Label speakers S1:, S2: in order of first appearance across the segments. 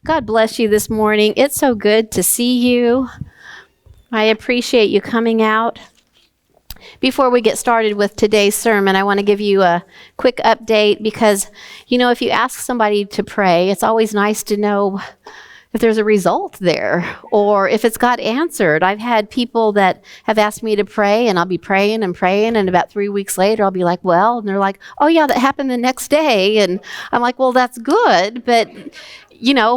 S1: God bless you this morning. It's so good to see you. I appreciate you coming out. Before we get started with today's sermon, I want to give you a quick update because, if you ask somebody to pray, it's always nice to know if there's a result there or if it's got answered. I've had people that have asked me to pray, and I'll be praying, and about 3 weeks later, I'll be like, well, and they're like, oh yeah, that happened the next day. And I'm like, well, that's good. But,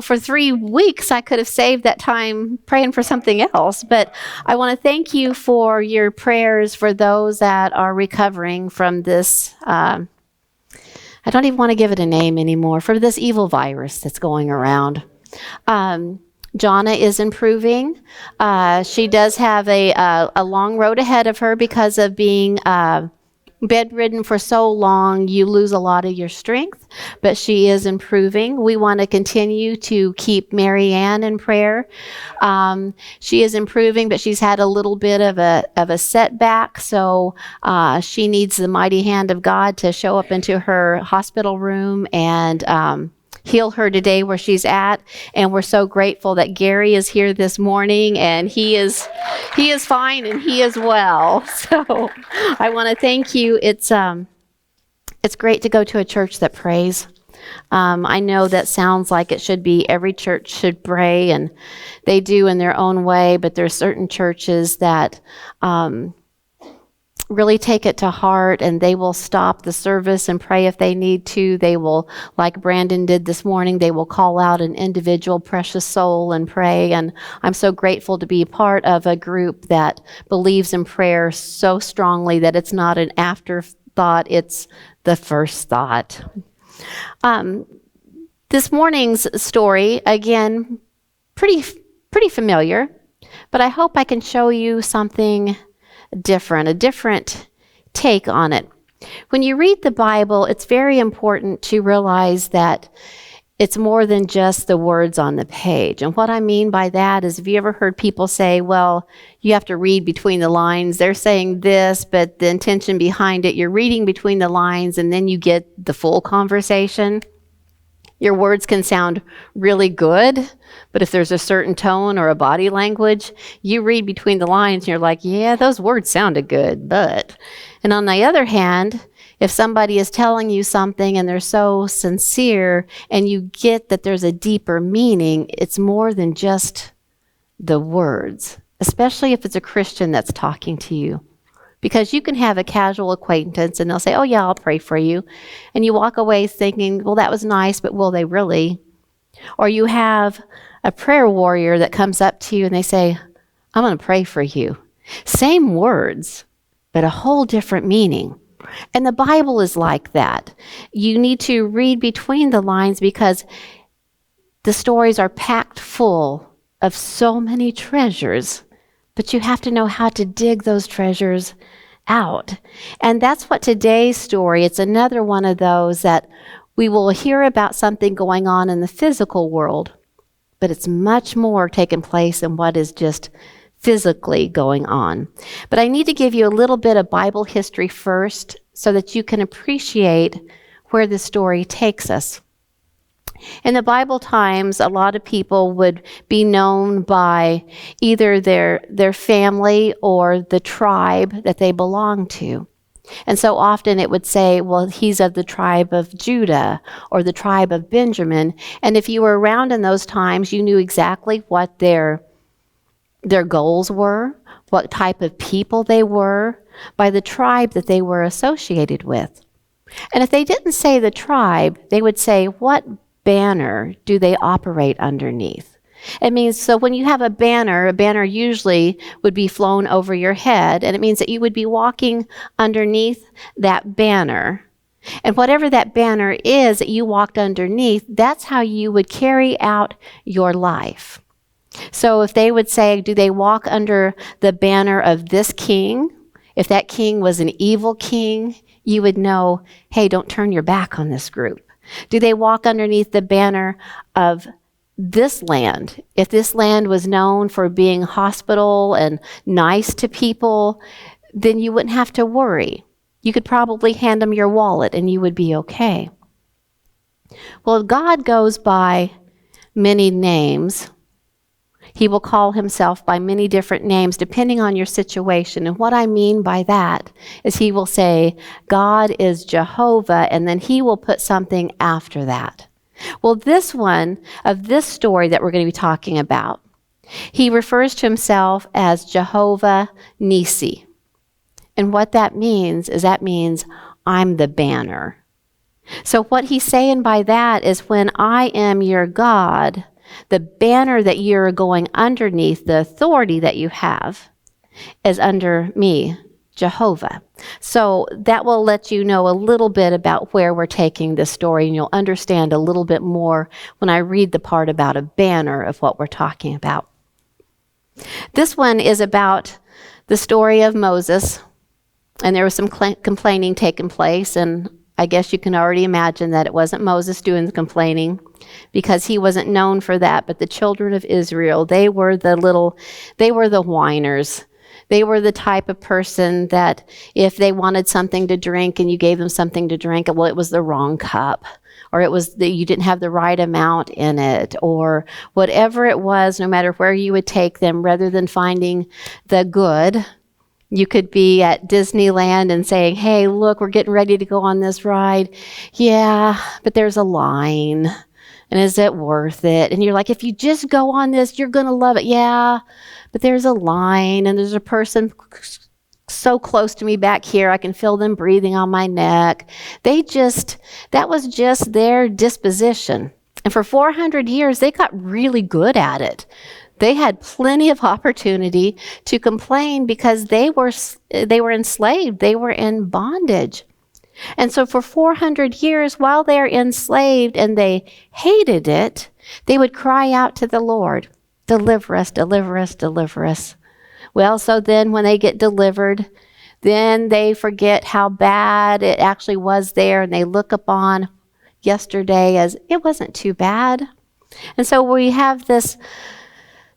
S1: for 3 weeks, I could have saved that time praying for something else. But I want to thank you for your prayers for those that are recovering from this. I don't even want to give it a name anymore, for this evil virus that's going around. Jonna is improving. She does have a long road ahead of her because of being bedridden for so long. You lose a lot of your strength, but she is improving. We want to continue to keep Mary Ann in prayer. She is improving, but she's had a little bit of a setback, so she needs the mighty hand of God to show up into her hospital room and heal her today where she's at. And we're so grateful that Gary is here this morning, and he is fine and he is well. So I want to thank you. It's great to go to a church that prays. I know that sounds like it should be every church should pray, and they do in their own way, but there's certain churches that really take it to heart, and they will stop the service and pray if they need to. They will, like Brandon did this morning, they will call out an individual precious soul and pray. And I'm so grateful to be part of a group that believes in prayer so strongly that it's not an afterthought, it's the first thought. This morning's story, again, pretty familiar, but I hope I can show you something different, a different take on it. When you read the Bible, it's very important to realize that it's more than just the words on the page. And what I mean by that is, have you ever heard people say, well, you have to read between the lines? They're saying this, but the intention behind it, you're reading between the lines and then you get the full conversation. Your words can sound really good, but if there's a certain tone or a body language, you read between the lines and you're like, yeah, those words sounded good, but. And on the other hand, if somebody is telling you something and they're so sincere and you get that there's a deeper meaning, it's more than just the words, especially if it's a Christian that's talking to you. Because you can have a casual acquaintance and they'll say, oh yeah, I'll pray for you. And you walk away thinking, well, that was nice, but will they really? Or you have a prayer warrior that comes up to you and they say, I'm going to pray for you. Same words, but a whole different meaning. And the Bible is like that. You need to read between the lines because the stories are packed full of so many treasures, but you have to know how to dig those treasures out. And that's what today's story, it's another one of those that we will hear about something going on in the physical world, but it's much more taking place than what is just physically going on. But I need to give you a little bit of Bible history first so that you can appreciate where the story takes us. In the Bible times, a lot of people would be known by either their family or the tribe that they belong to. And so often it would say, well, he's of the tribe of Judah or the tribe of Benjamin. And if you were around in those times, you knew exactly what their goals were, what type of people they were, by the tribe that they were associated with. And if they didn't say the tribe, they would say, what banner do they operate underneath? It means, so when you have a banner usually would be flown over your head, and it means that you would be walking underneath that banner. And whatever that banner is that you walked underneath, that's how you would carry out your life. So if they would say, do they walk under the banner of this king? If that king was an evil king, you would know, hey, don't turn your back on this group. Do they walk underneath the banner of this land? If this land was known for being hospitable and nice to people, then you wouldn't have to worry. You could probably hand them your wallet and you would be okay. Well, God goes by many names. He will call himself by many different names depending on your situation. And what I mean by that is he will say, God is Jehovah, and then he will put something after that. Well, this one of this story that we're going to be talking about, he refers to himself as Jehovah Nisi. And what that means is I'm the banner. So what he's saying by that is when I am your God, the banner that you're going underneath, the authority that you have, is under me, Jehovah. So that will let you know a little bit about where we're taking this story, and you'll understand a little bit more when I read the part about a banner of what we're talking about. This one is about the story of Moses, and there was some complaining taking place, and I guess you can already imagine that it wasn't Moses doing the complaining, because he wasn't known for that, but the children of Israel, they were the whiners. They were the type of person that if they wanted something to drink and you gave them something to drink, well, it was the wrong cup, or it was that you didn't have the right amount in it, or whatever it was, no matter where you would take them, rather than finding the good. You could be at Disneyland and saying, hey, look, we're getting ready to go on this ride. Yeah, but there's a line. And is it worth it? And you're like, if you just go on this, you're going to love it. Yeah, but there's a line, and there's a person so close to me back here, I can feel them breathing on my neck. That was just their disposition. And for 400 years, they got really good at it. They had plenty of opportunity to complain because they were enslaved. They were in bondage. And so for 400 years, while they're enslaved and they hated it, they would cry out to the Lord, deliver us, deliver us, deliver us. Well, so then when they get delivered, then they forget how bad it actually was there, and they look upon yesterday as it wasn't too bad. And so we have this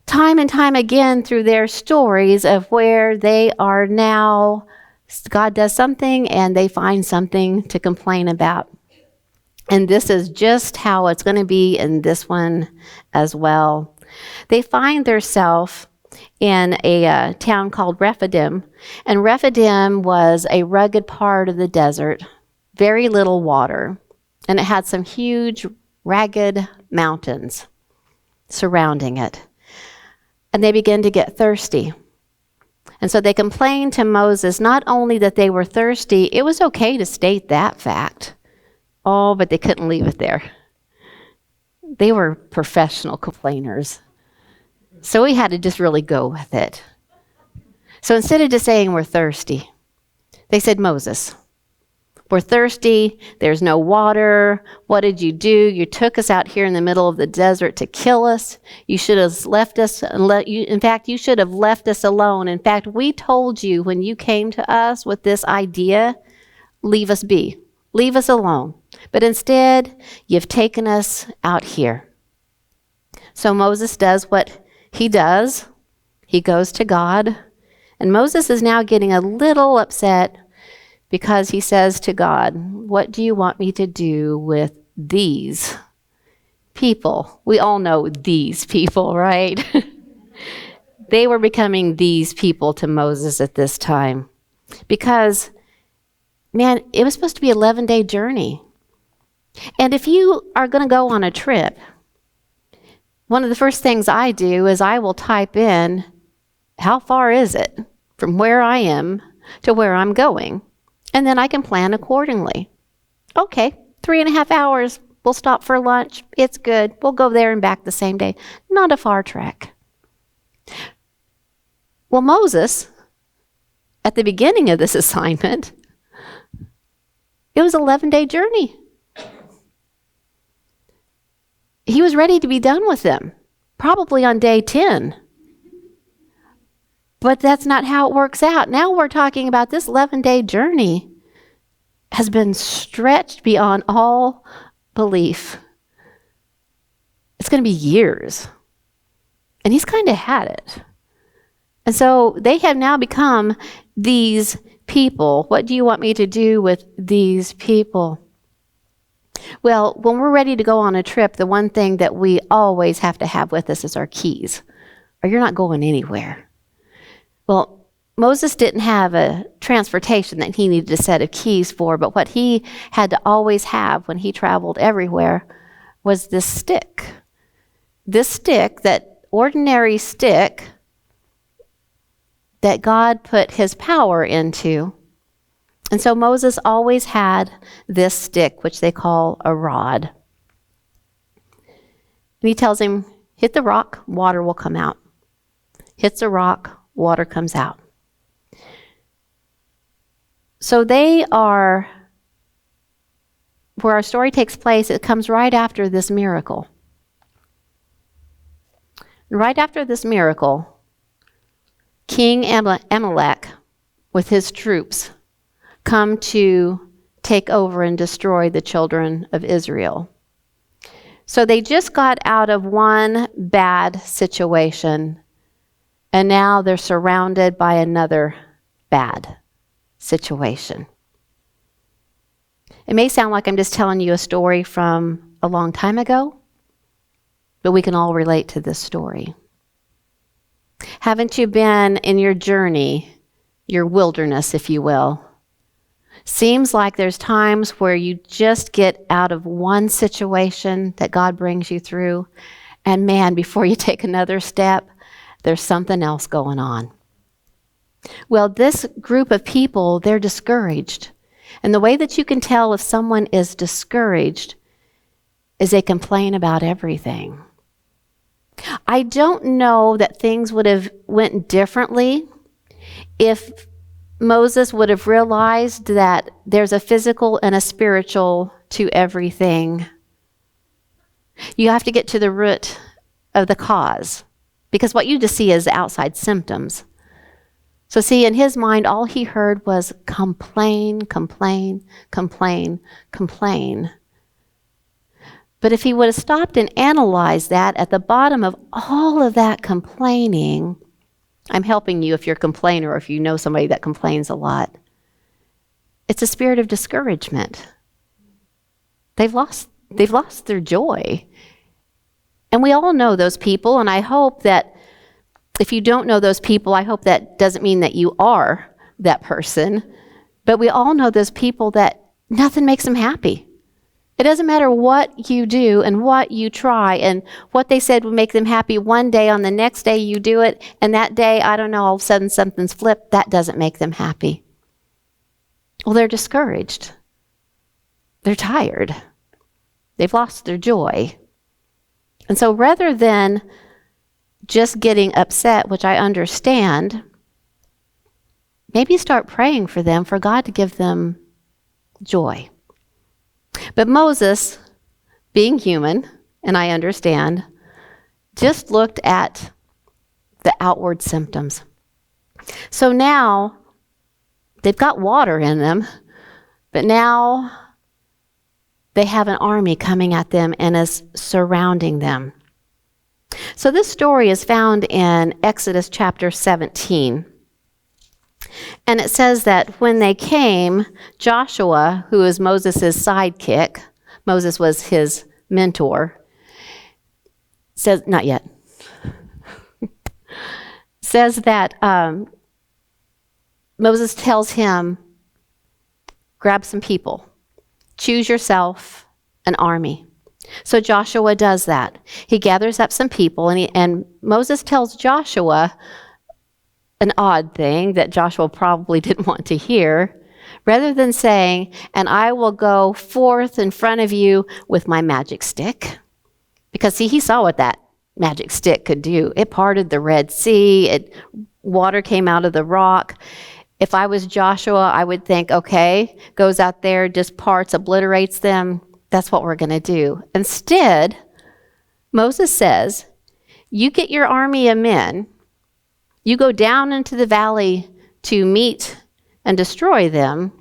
S1: time and time again through their stories of where they are now, God does something and they find something to complain about. And this is just how it's going to be in this one as well. They find themselves in a town called Rephidim. And Rephidim was a rugged part of the desert, very little water. And it had some huge, ragged mountains surrounding it. And they began to get thirsty. And so they complained to Moses not only that they were thirsty, it was okay to state that fact. Oh, but they couldn't leave it there. They were professional complainers. So we had to just really go with it. So instead of just saying we're thirsty, they said, Moses, we're thirsty. There's no water. What did you do? You took us out here in the middle of the desert to kill us. You should have left us. In fact, you should have left us alone. In fact, we told you when you came to us with this idea, leave us be. Leave us alone. But instead, you've taken us out here. So Moses does what he does. He goes to God. And Moses is now getting a little upset because he says to God, what do you want me to do with these people? We all know these people, right? They were becoming these people to Moses at this time. Because, man, it was supposed to be an 11-day journey. And if you are going to go on a trip, one of the first things I do is I will type in, how far is it from where I am to where I'm going? And then I can plan accordingly. Okay, 3.5 hours. We'll stop for lunch. It's good. We'll go there and back the same day. Not a far trek. Well, Moses, at the beginning of this assignment, it was an 11-day journey. He was ready to be done with them, probably on day 10. But that's not how it works out. Now we're talking about this 11-day journey has been stretched beyond all belief. It's going to be years. And he's kind of had it. And so they have now become these people. What do you want me to do with these people? Well, when we're ready to go on a trip, the one thing that we always have to have with us is our keys, or you're not going anywhere. Well, Moses didn't have a transportation that he needed a set of keys for, but what he had to always have when he traveled everywhere was this stick. This stick, that ordinary stick that God put his power into. And so Moses always had this stick, which they call a rod. And he tells him, hit the rock, water will come out. Hits the rock, water comes out. So they are, where our story takes place, it comes right after this miracle. And right after this miracle, King Amalek, with his troops, come to take over and destroy the children of Israel. So they just got out of one bad situation, and now they're surrounded by another bad situation. It may sound like I'm just telling you a story from a long time ago, but we can all relate to this story. Haven't you been in your journey, your wilderness, if you will? Seems like there's times where you just get out of one situation that God brings you through, and man, before you take another step, there's something else going on. Well, this group of people, they're discouraged. And the way that you can tell if someone is discouraged is they complain about everything. I don't know that things would have went differently if Moses would have realized that there's a physical and a spiritual to everything. You have to get to the root of the cause, because what you just see is outside symptoms. So see, in his mind, all he heard was complain, complain, complain, complain. But if he would have stopped and analyzed that, at the bottom of all of that complaining, I'm helping you if you're a complainer or if you know somebody that complains a lot. It's a spirit of discouragement. They've lost their joy. And we all know those people, and I hope that if you don't know those people, I hope that doesn't mean that you are that person, but we all know those people that nothing makes them happy. It doesn't matter what you do and what you try and what they said would make them happy one day, on the next day you do it, and that day, I don't know, all of a sudden something's flipped. That doesn't make them happy. Well, they're discouraged. They're tired. They've lost their joy. And so rather than just getting upset, which I understand, maybe start praying for them, for God to give them joy. But Moses, being human, and I understand, just looked at the outward symptoms. So now they've got water in them, but now they have an army coming at them and is surrounding them. So this story is found in Exodus chapter 17. And it says that when they came, Joshua, who is Moses' sidekick, Moses was his mentor, says, not yet, says that Moses tells him, grab some people, choose yourself an army. So Joshua does that. He gathers up some people, and Moses tells Joshua an odd thing that Joshua probably didn't want to hear. Rather than saying, and I will go forth in front of you with my magic stick. Because see, he saw what that magic stick could do. It parted the Red Sea. Water came out of the rock. If I was Joshua, I would think, okay, goes out there, just parts, obliterates them. That's what we're going to do. Instead, Moses says, you get your army of men, you go down into the valley to meet and destroy them,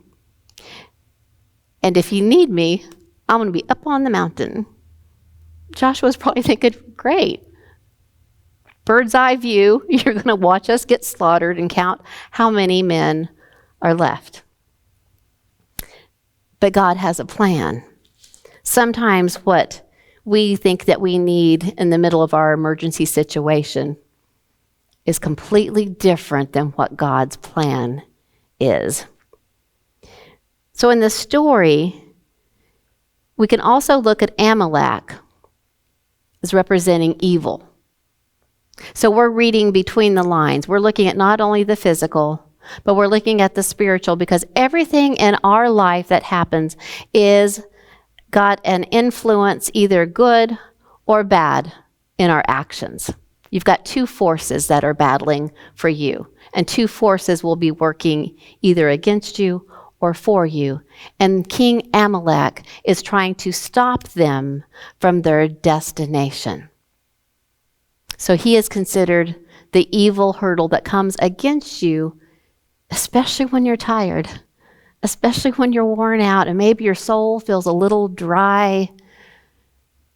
S1: and if you need me, I'm going to be up on the mountain. Joshua's probably thinking, great. Bird's eye view, you're going to watch us get slaughtered and count how many men are left. But God has a plan. Sometimes what we think that we need in the middle of our emergency situation is completely different than what God's plan is. So in the story, we can also look at Amalek as representing evil. So we're reading between the lines. We're looking at not only the physical, but we're looking at the spiritual, because everything in our life that happens is got an influence, either good or bad, in our actions. You've got two forces that are battling for you, and two forces will be working either against you or for you. And King Amalek is trying to stop them from their destination. So he is considered the evil hurdle that comes against you, especially when you're tired, especially when you're worn out, and maybe your soul feels a little dry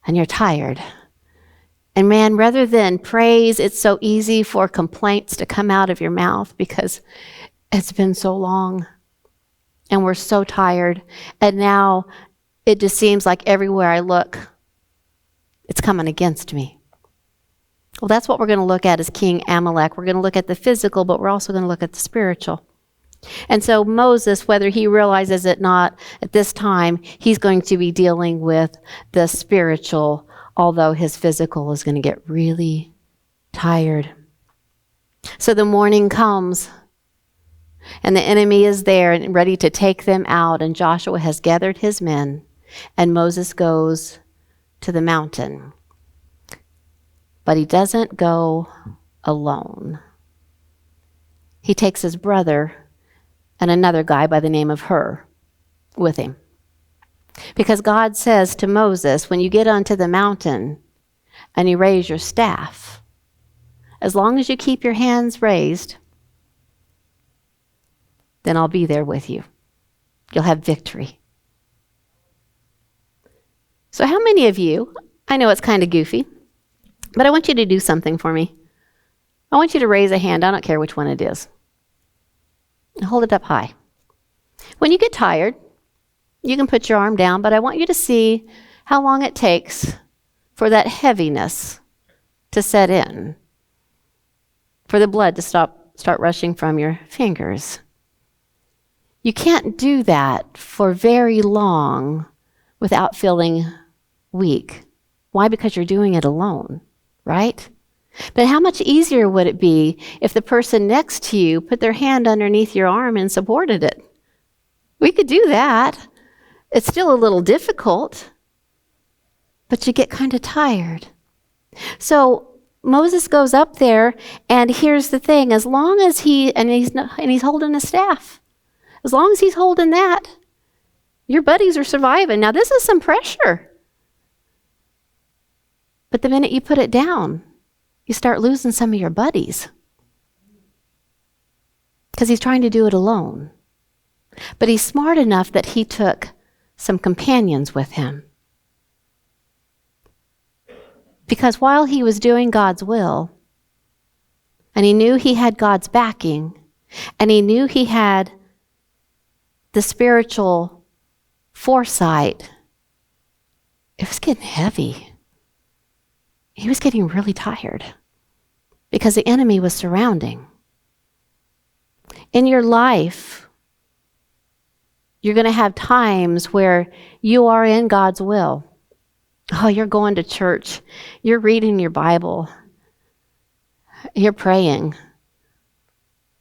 S1: and you're tired. And man, rather than praise, it's so easy for complaints to come out of your mouth because it's been so long and we're so tired. And now it just seems like everywhere I look, it's coming against me. Well, that's what we're going to look at as King Amalek. We're going to look at the physical, but we're also going to look at the spiritual. And so Moses, whether he realizes it not at this time, he's going to be dealing with the spiritual, although his physical is going to get really tired. So the morning comes, and the enemy is there and ready to take them out, and Joshua has gathered his men, and Moses goes to the mountain. But he doesn't go alone. He takes his brother and another guy by the name of Hur with him. Because God says to Moses, when you get onto the mountain and you raise your staff, as long as you keep your hands raised, then I'll be there with you. You'll have victory. So how many of you, I know it's kind of goofy, but I want you to do something for me. I want you to raise a hand. I don't care which one it is. And hold it up high. When you get tired, you can put your arm down, but I want you to see how long it takes for that heaviness to set in, for the blood to start rushing from your fingers. You can't do that for very long without feeling weak. Why? Because you're doing it alone, right? But how much easier would it be if the person next to you put their hand underneath your arm and supported it? We could do that. It's still a little difficult, but you get kind of tired. So Moses goes up there, and here's the thing: as long as he's holding a staff, as long as he's holding that, your buddies are surviving. Now this is some pressure, but the minute you put it down, you start losing some of your buddies because he's trying to do it alone. But he's smart enough that he took some companions with him. Because while he was doing God's will, and he knew he had God's backing, and he knew he had the spiritual foresight, it was getting heavy. He was getting really tired because the enemy was surrounding. In your life, you're going to have times where you are in God's will. Oh, you're going to church. You're reading your Bible. You're praying.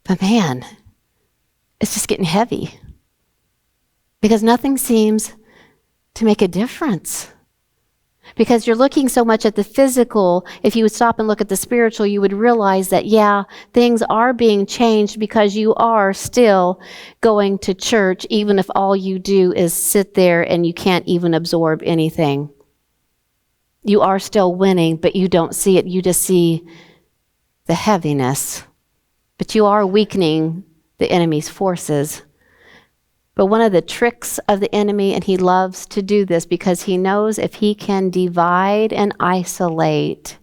S1: But man, it's just getting heavy because nothing seems to make a difference. Because you're looking so much at the physical, if you would stop and look at the spiritual, you would realize that, yeah, things are being changed because you are still going to church, even if all you do is sit there and you can't even absorb anything. You are still winning, but you don't see it. You just see the heaviness. But you are weakening the enemy's forces. But one of the tricks of the enemy, and he loves to do this because he knows if he can divide and isolate,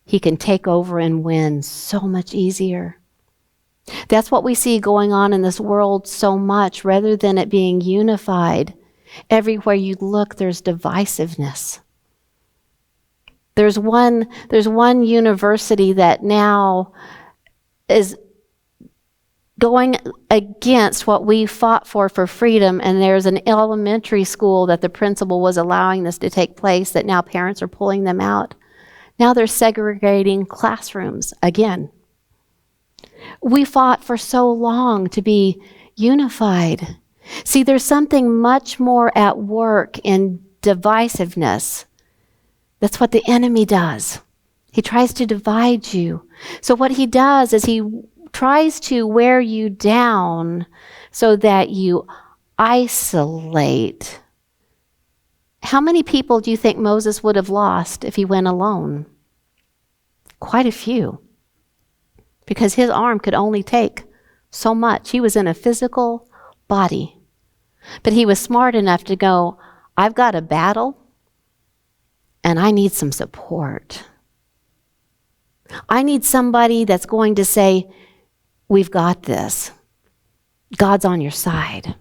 S1: he can take over and win so much easier. That's what we see going on in this world so much. Rather than it being unified, Everywhere you look, there's divisiveness. There's one university that now is going against what we fought for freedom, and there's an elementary school that the principal was allowing this to take place that now parents are pulling them out. Now they're segregating classrooms again. We fought for so long to be unified. See, there's something much more at work in divisiveness. That's what the enemy does. He tries to divide you. So what he does is he tries to wear you down so that you isolate. How many people do you think Moses would have lost if he went alone? Quite a few. Because his arm could only take so much. He was in a physical body. But he was smart enough to go, I've got a battle and I need some support. I need somebody that's going to say, we've got this. God's on your side.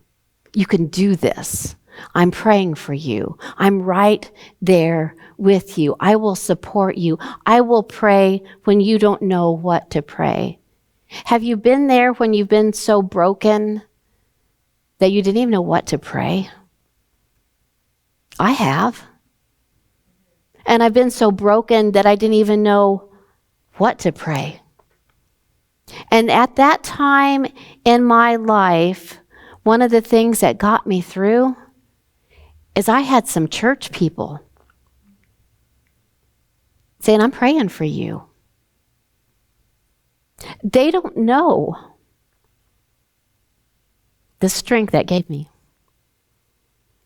S1: You can do this. I'm praying for you. I'm right there with you. I will support you. I will pray when you don't know what to pray. Have you been there when you've been so broken that you didn't even know what to pray? I have. And I've been so broken that I didn't even know what to pray. And at that time in my life, one of the things that got me through is I had some church people saying, I'm praying for you. They don't know the strength that gave me.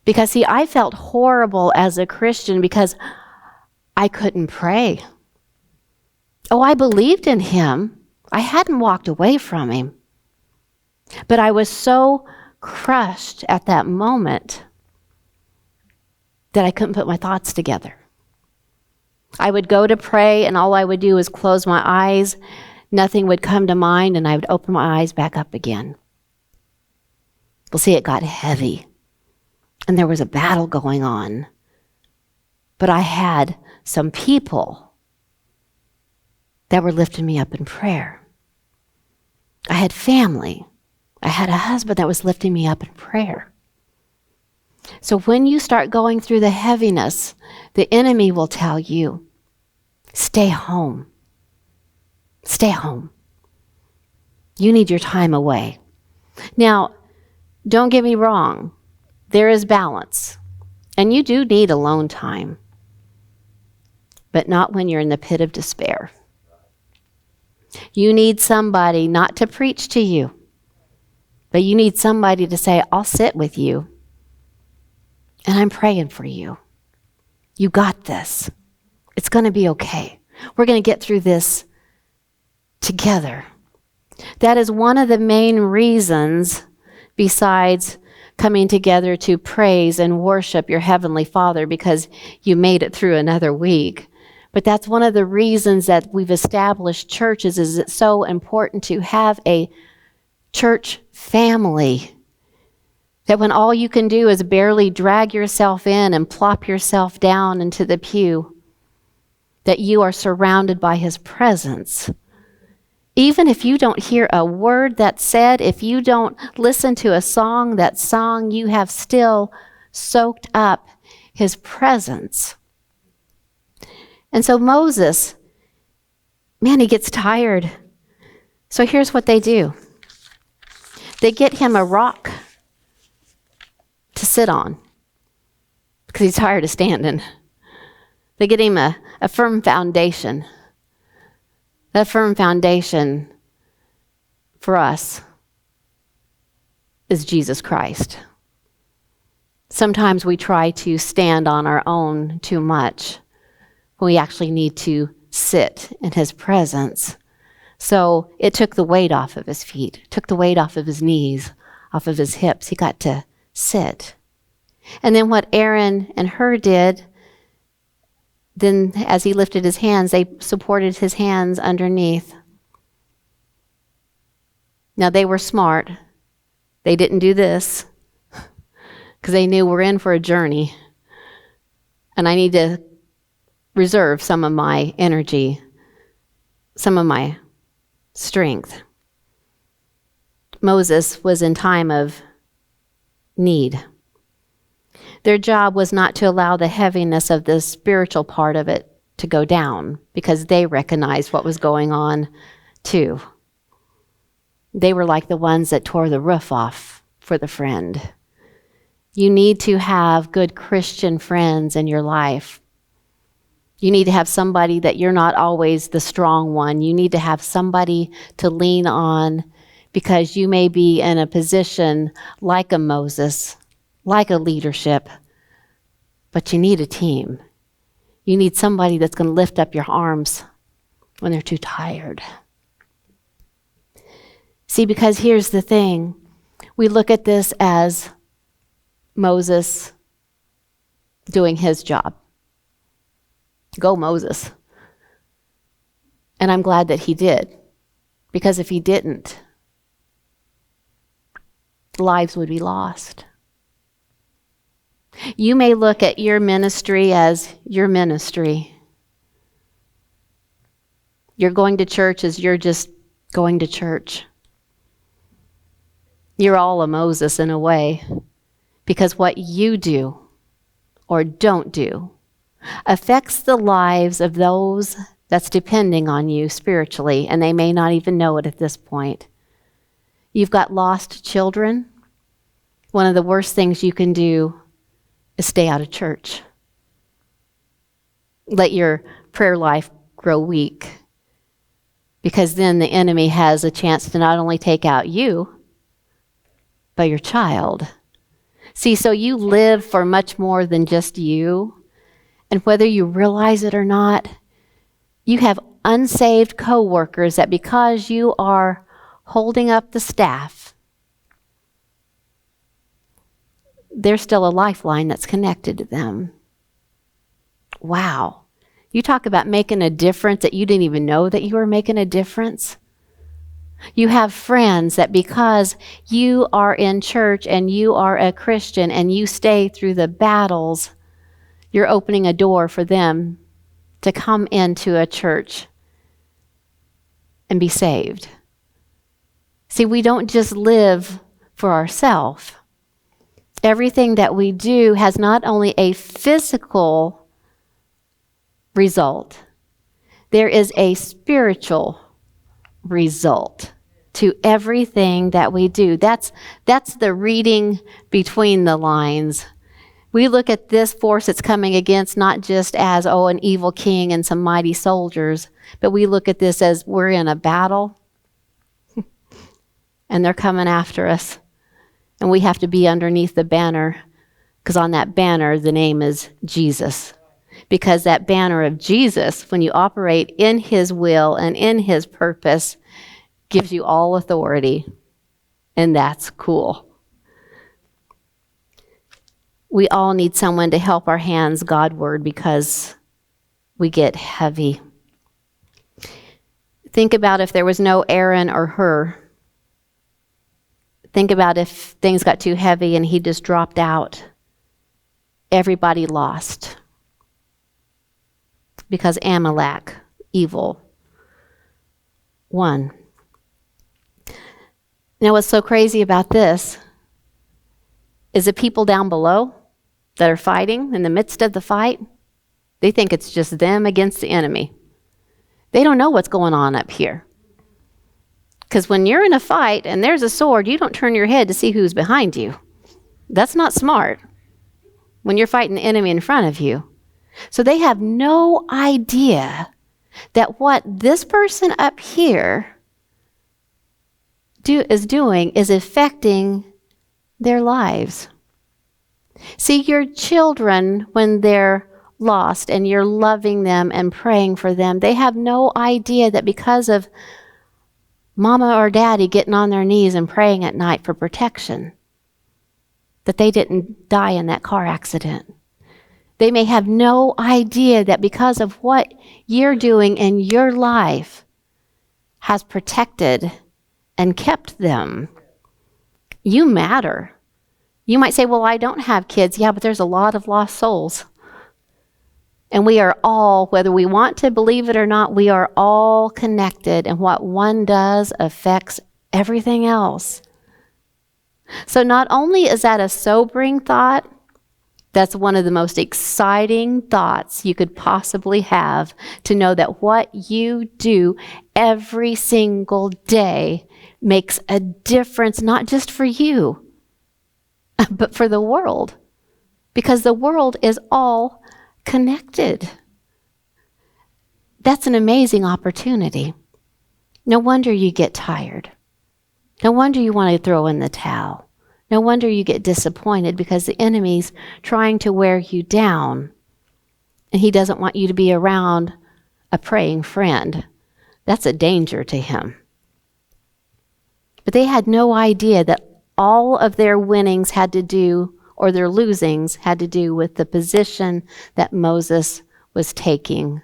S1: Because see, I felt horrible as a Christian because I couldn't pray. Oh, I believed in him. I hadn't walked away from him. But I was so crushed at that moment that I couldn't put my thoughts together. I would go to pray and all I would do was close my eyes. Nothing would come to mind and I would open my eyes back up again. Well, see, it got heavy and there was a battle going on. But I had some people that were lifting me up in prayer. I had family. I had a husband that was lifting me up in prayer. So when you start going through the heaviness, the enemy will tell you, stay home. Stay home. You need your time away. Now, don't get me wrong. There is balance. And you do need alone time. But not when you're in the pit of despair. You need somebody not to preach to you, but you need somebody to say, I'll sit with you. And I'm praying for you. You got this. It's going to be okay. We're going to get through this together. That is one of the main reasons, besides coming together to praise and worship your Heavenly Father because you made it through another week. But that's one of the reasons that we've established churches, is it's so important to have a church family. That when all you can do is barely drag yourself in and plop yourself down into the pew, that you are surrounded by His presence. Even if you don't hear a word that's said, if you don't listen to a song that's sung, you have still soaked up His presence. And so Moses, man, he gets tired. So here's what they do. They get him a rock to sit on because he's tired of standing. They get him a firm foundation. That firm foundation for us is Jesus Christ. Sometimes we try to stand on our own too much when we actually need to sit in His presence. So it took the weight off of his feet, took the weight off of his knees, off of his hips. He got to sit. And then what Aaron and Hur did, then as he lifted his hands, they supported his hands underneath. Now they were smart. They didn't do this because they knew we're in for a journey. And I need to reserve some of my energy, some of my strength. Moses was in time of need. Their job was not to allow the heaviness of the spiritual part of it to go down, because they recognized what was going on too. They were like the ones that tore the roof off for the friend. You need to have good Christian friends in your life. You need to have somebody that you're not always the strong one. You need to have somebody to lean on, because you may be in a position like a Moses, like a leadership, but you need a team. You need somebody that's going to lift up your arms when they're too tired. See, because here's the thing. We look at this as Moses doing his job. Go Moses. And I'm glad that he did, because if he didn't, lives would be lost. You may look at your ministry as your ministry. You're going to church as you're just going to church. You're all a Moses in a way, because what you do or don't do affects the lives of those that's depending on you spiritually, and they may not even know it at this point. You've got lost children. One of the worst things you can do is stay out of church. Let your prayer life grow weak, because then the enemy has a chance to not only take out you, but your child. See, so you live for much more than just you. And whether you realize it or not, you have unsaved co-workers that because you are holding up the staff, there's still a lifeline that's connected to them. Wow. You talk about making a difference that you didn't even know that you were making a difference. You have friends that because you are in church and you are a Christian and you stay through the battles, you're opening a door for them to come into a church and be saved. See, we don't just live for ourselves. Everything that we do has not only a physical result, there is a spiritual result to everything that we do. That's the reading between the lines. We look at this force that's coming against not just as, an evil king and some mighty soldiers, but we look at this as we're in a battle and they're coming after us. And we have to be underneath the banner, because on that banner, the name is Jesus. Because that banner of Jesus, when you operate in his will and in his purpose, gives you all authority. And that's cool. We all need someone to help our hands Godward, because we get heavy. Think about if there was no Aaron or Hur. Think about if things got too heavy and he just dropped out. Everybody lost. Because Amalek, evil, won. Now, what's so crazy about this is the people down below that are fighting in the midst of the fight, they think it's just them against the enemy. They don't know what's going on up here. Because when you're in a fight and there's a sword, you don't turn your head to see who's behind you. That's not smart when you're fighting the enemy in front of you. So they have no idea that what this person up here is doing is affecting their lives. See, your children, when they're lost and you're loving them and praying for them, they have no idea that because of mama or daddy getting on their knees and praying at night for protection, that they didn't die in that car accident. They may have no idea that because of what you're doing in your life has protected and kept them. You matter. You might say, well, I don't have kids. Yeah, but there's a lot of lost souls. And we are all, whether we want to believe it or not, we are all connected. And what one does affects everything else. So not only is that a sobering thought, that's one of the most exciting thoughts you could possibly have, to know that what you do every single day makes a difference, not just for you, but for the world. Because the world is all connected. That's an amazing opportunity. No wonder you get tired. No wonder you want to throw in the towel. No wonder you get disappointed, because the enemy's trying to wear you down. And he doesn't want you to be around a praying friend. That's a danger to him. But they had no idea that all of their winnings had to do, or their losings had to do, with the position that Moses was taking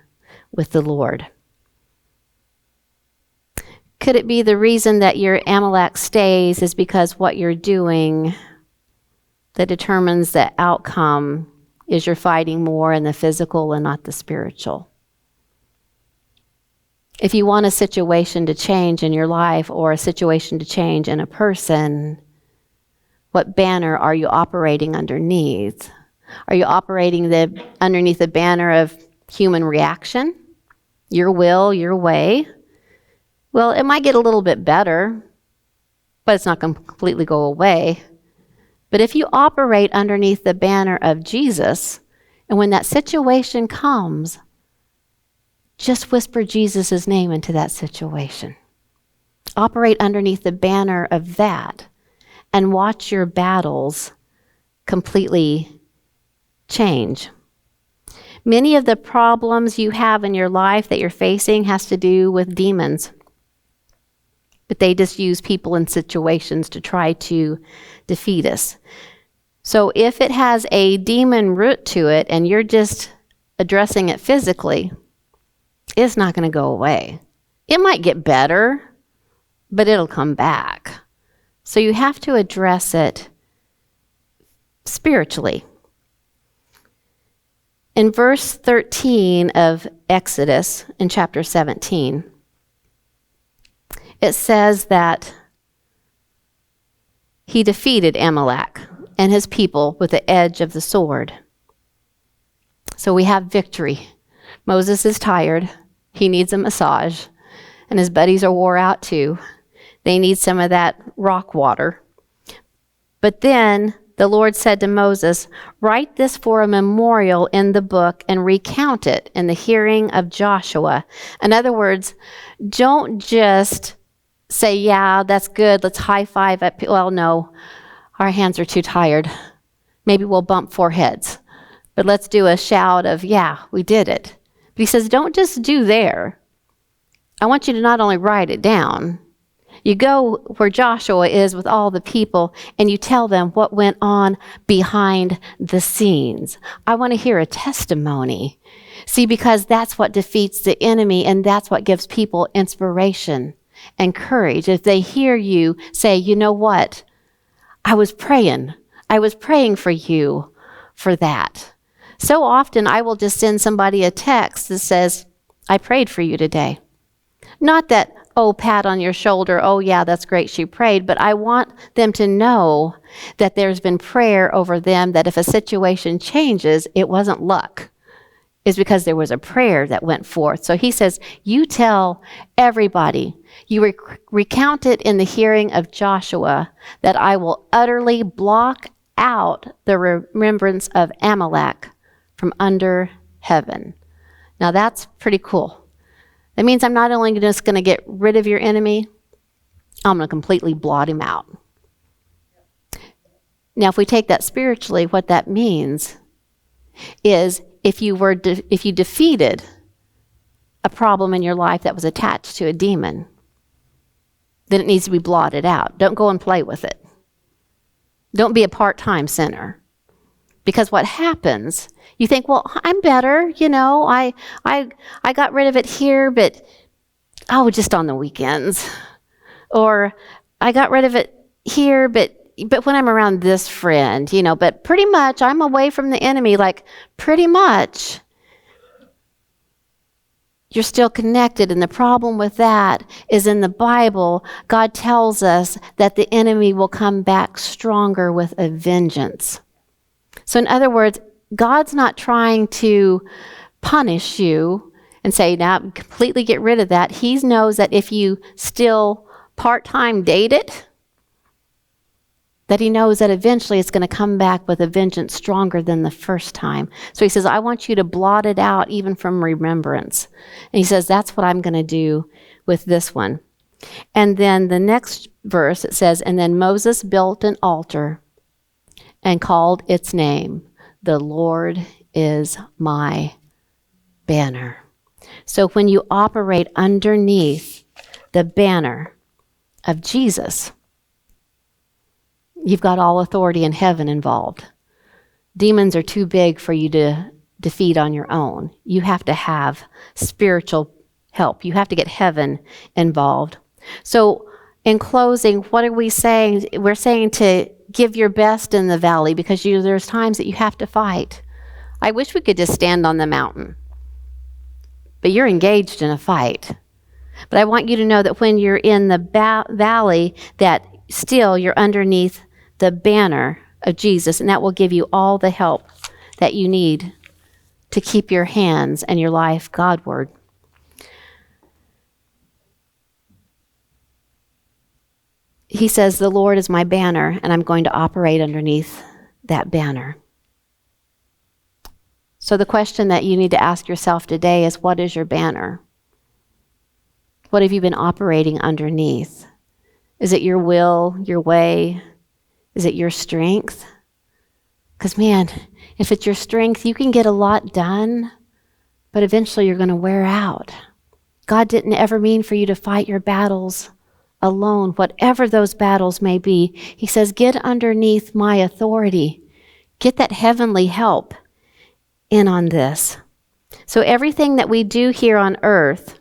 S1: with the Lord. Could it be the reason that your Amalek stays is because what you're doing that determines the outcome is you're fighting more in the physical and not the spiritual? If you want a situation to change in your life, or a situation to change in a person, what banner are you operating underneath? Are you operating underneath the banner of human reaction? Your will, your way? Well, it might get a little bit better, but it's not going to completely go away. But if you operate underneath the banner of Jesus, and when that situation comes, just whisper Jesus' name into that situation. Operate underneath the banner of that, and watch your battles completely change. Many of the problems you have in your life that you're facing has to do with demons. But they just use people and situations to try to defeat us. So if it has a demon root to it, and you're just addressing it physically, it's not going to go away. It might get better, but it'll come back. So you have to address it spiritually. In verse 13 of Exodus, in chapter 17, it says that he defeated Amalek and his people with the edge of the sword. So we have victory. Moses is tired. He needs a massage. And his buddies are wore out too. They need some of that rock water. But then the Lord said to Moses, "Write this for a memorial in the book and recount it in the hearing of Joshua." In other words, don't just say, yeah, that's good, let's high five at people. Well, no, our hands are too tired. Maybe we'll bump foreheads. But let's do a shout of, yeah, we did it. But he says, don't just do there. I want you to not only write it down, you go where Joshua is with all the people, and you tell them what went on behind the scenes. I want to hear a testimony. See, because that's what defeats the enemy, and that's what gives people inspiration and courage. If they hear you say, you know what? I was praying for you for that. So often I will just send somebody a text that says, I prayed for you today. Not that, oh, pat on your shoulder, oh yeah, that's great, she prayed, but I want them to know that there's been prayer over them, that if a situation changes, it wasn't luck. It's because there was a prayer that went forth. So he says, you tell everybody, you recount it in the hearing of Joshua, that I will utterly block out the remembrance of Amalek from under heaven. Now that's pretty cool. That means I'm not only just going to get rid of your enemy, I'm going to completely blot him out. Now, if we take that spiritually, what that means is if you defeated a problem in your life that was attached to a demon, then it needs to be blotted out. Don't go and play with it. Don't be a part-time sinner. Because what happens, you think, well, I'm better, you know, I got rid of it here, but just on the weekends. Or I got rid of it here, but but when I'm around this friend, but pretty much I'm away from the enemy, like pretty much you're still connected. And the problem with that is in the Bible, God tells us that the enemy will come back stronger with a vengeance. So in other words, God's not trying to punish you and say, now completely get rid of that. He knows that if you still part-time date it, that he knows that eventually it's going to come back with a vengeance stronger than the first time. So he says, I want you to blot it out even from remembrance. And he says, that's what I'm going to do with this one. And then the next verse, it says, and then Moses built an altar and called its name, the Lord is my banner. So when you operate underneath the banner of Jesus, you've got all authority in heaven involved. Demons are too big for you to defeat on your own. You have to have spiritual help. You have to get heaven involved. So in closing, what are we saying? We're saying to give your best in the valley because there's times that you have to fight. I wish we could just stand on the mountain, but you're engaged in a fight. But I want you to know that when you're in the valley, that still you're underneath the banner of Jesus, and that will give you all the help that you need to keep your hands and your life Godward. He says, the Lord is my banner, and I'm going to operate underneath that banner. So the question that you need to ask yourself today is, what is your banner? What have you been operating underneath? Is it your will, your way? Is it your strength? Because man, if it's your strength, you can get a lot done, but eventually you're going to wear out. God didn't ever mean for you to fight your battles alone, whatever those battles may be. He says, get underneath my authority. Get that heavenly help in on this. So everything that we do here on earth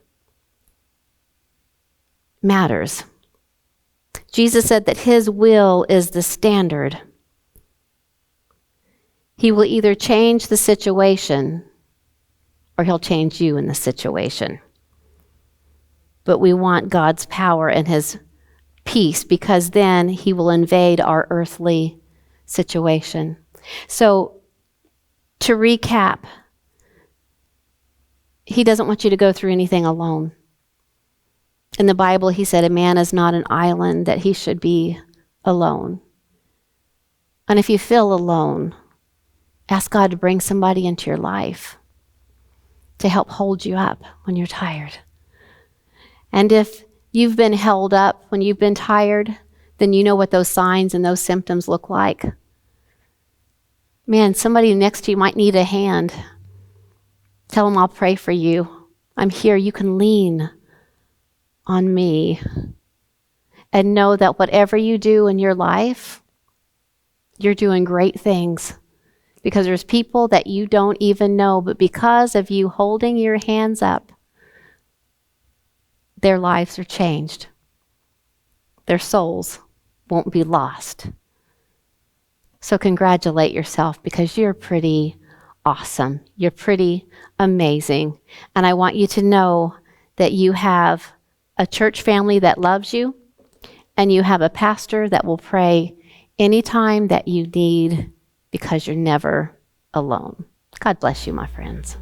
S1: matters. Jesus said that his will is the standard. He will either change the situation or he'll change you in the situation. But we want God's power and his peace because then he will invade our earthly situation. So to recap, he doesn't want you to go through anything alone. In the Bible, he said, a man is not an island, that he should be alone. And if you feel alone, ask God to bring somebody into your life to help hold you up when you're tired. And if you've been held up when you've been tired, then you know what those signs and those symptoms look like. Man, somebody next to you might need a hand. Tell them I'll pray for you. I'm here. You can lean on me. And know that whatever you do in your life, you're doing great things. Because there's people that you don't even know, but because of you holding your hands up, their lives are changed. Their souls won't be lost. So congratulate yourself because you're pretty awesome. You're pretty amazing. And I want you to know that you have a church family that loves you, and you have a pastor that will pray anytime that you need because you're never alone. God bless you, my friends.